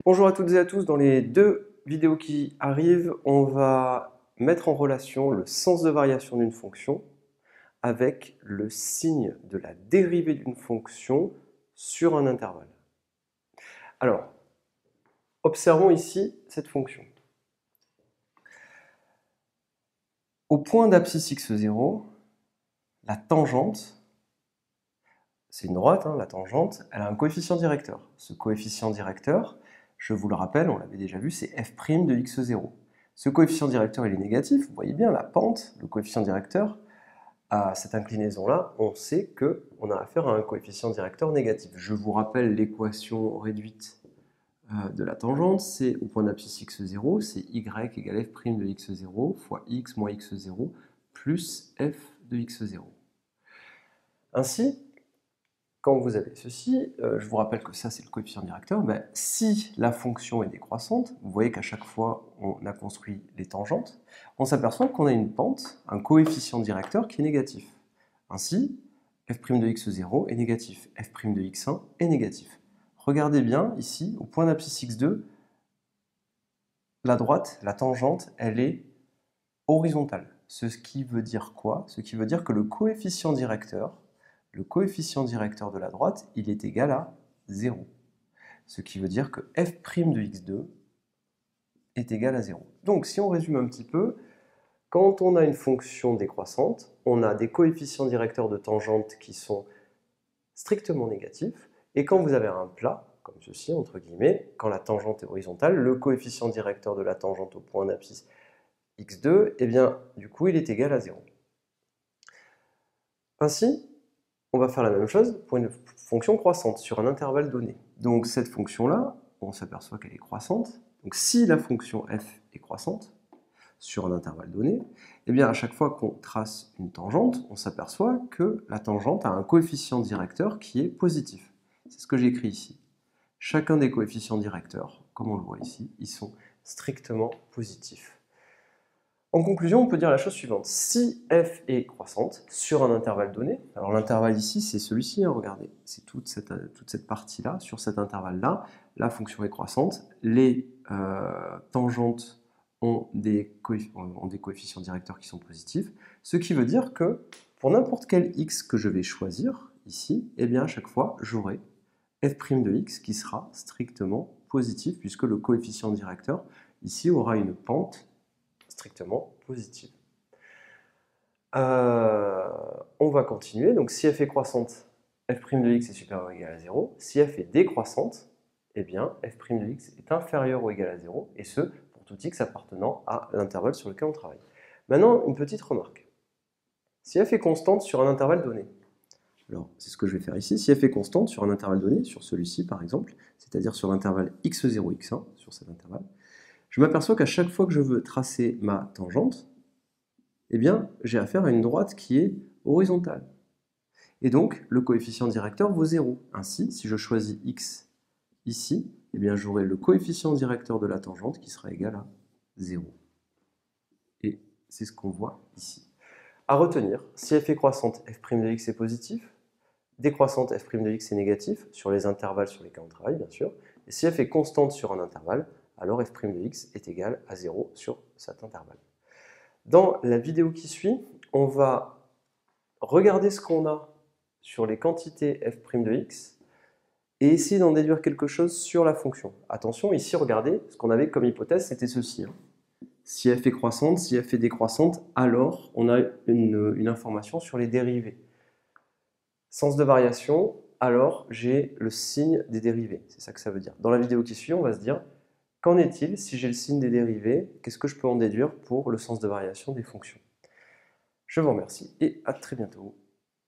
Bonjour à toutes et à tous, dans les deux vidéos qui arrivent, on va mettre en relation le sens de variation d'une fonction avec le signe de la dérivée d'une fonction sur un intervalle. Alors, observons ici cette fonction. Au point d'abscisse x0, la tangente, c'est une droite, la tangente, elle a un coefficient directeur. Ce coefficient directeur, je vous le rappelle, on l'avait déjà vu, c'est f' de x0. Ce coefficient directeur, il est négatif. Vous voyez bien la pente, le coefficient directeur, à cette inclinaison-là, on sait qu'on a affaire à un coefficient directeur négatif. Je vous rappelle l'équation réduite de la tangente, c'est au point d'abscisse x0, c'est y égale f' de x0 fois x moins x0 plus f de x0. Ainsi, quand vous avez ceci, je vous rappelle que ça c'est le coefficient directeur, si la fonction est décroissante, vous voyez qu'à chaque fois on a construit les tangentes, on s'aperçoit qu'on a une pente, un coefficient directeur qui est négatif. Ainsi, f' de x0 est négatif, f' de x1 est négatif. Regardez bien ici, au point d'abscisse x2, la droite, la tangente, elle est horizontale. Ce qui veut dire quoi? Ce qui veut dire que le coefficient directeur de la droite, il est égal à 0. Ce qui veut dire que f' de x2 est égal à 0. Donc si on résume un petit peu, quand on a une fonction décroissante, on a des coefficients directeurs de tangente qui sont strictement négatifs, et quand vous avez un plat, comme ceci, entre guillemets, quand la tangente est horizontale, le coefficient directeur de la tangente au point d'abscisse x2, eh bien, du coup, il est égal à 0. Ainsi, on va faire la même chose pour une fonction croissante sur un intervalle donné. Donc cette fonction-là, on s'aperçoit qu'elle est croissante. Donc si la fonction f est croissante sur un intervalle donné, eh bien à chaque fois qu'on trace une tangente, on s'aperçoit que la tangente a un coefficient directeur qui est positif. C'est ce que j'ai écrit ici. Chacun des coefficients directeurs, comme on le voit ici, ils sont strictement positifs. En conclusion, on peut dire la chose suivante. Si f est croissante sur un intervalle donné, alors l'intervalle ici, c'est celui-ci, regardez, c'est toute cette partie-là, sur cet intervalle-là, la fonction est croissante, les tangentes ont des coefficients directeurs qui sont positifs, ce qui veut dire que pour n'importe quel x que je vais choisir ici, eh bien à chaque fois, j'aurai f' de x qui sera strictement positif, puisque le coefficient directeur ici aura une pente strictement positive. On va continuer. Donc si f est croissante, f' de x est supérieur ou égal à 0. Si f est décroissante, eh bien f' de x est inférieur ou égal à 0, et ce, pour tout x appartenant à l'intervalle sur lequel on travaille. Maintenant, une petite remarque. Si f est constante sur un intervalle donné, alors c'est ce que je vais faire ici, si f est constante sur un intervalle donné, sur celui-ci par exemple, c'est-à-dire sur l'intervalle x0, x1, sur cet intervalle, je m'aperçois qu'à chaque fois que je veux tracer ma tangente, eh bien, j'ai affaire à une droite qui est horizontale. Et donc, le coefficient directeur vaut 0. Ainsi, si je choisis x ici, eh bien, j'aurai le coefficient directeur de la tangente qui sera égal à 0. Et c'est ce qu'on voit ici. À retenir, si f est croissante, f' de x est positif, décroissante, f' de x est négatif, sur les intervalles sur lesquels on travaille, bien sûr, et si f est constante sur un intervalle, alors f' de x est égal à 0 sur cet intervalle. Dans la vidéo qui suit, on va regarder ce qu'on a sur les quantités f' de x et essayer d'en déduire quelque chose sur la fonction. Attention, ici, regardez, ce qu'on avait comme hypothèse, c'était ceci. Si f est croissante, si f est décroissante, alors on a une information sur les dérivées. Sens de variation, alors j'ai le signe des dérivées. C'est ça que ça veut dire. Dans la vidéo qui suit, on va se dire, qu'en est-il si j'ai le signe des dérivées? Qu'est-ce que je peux en déduire pour le sens de variation des fonctions? Je vous remercie et à très bientôt.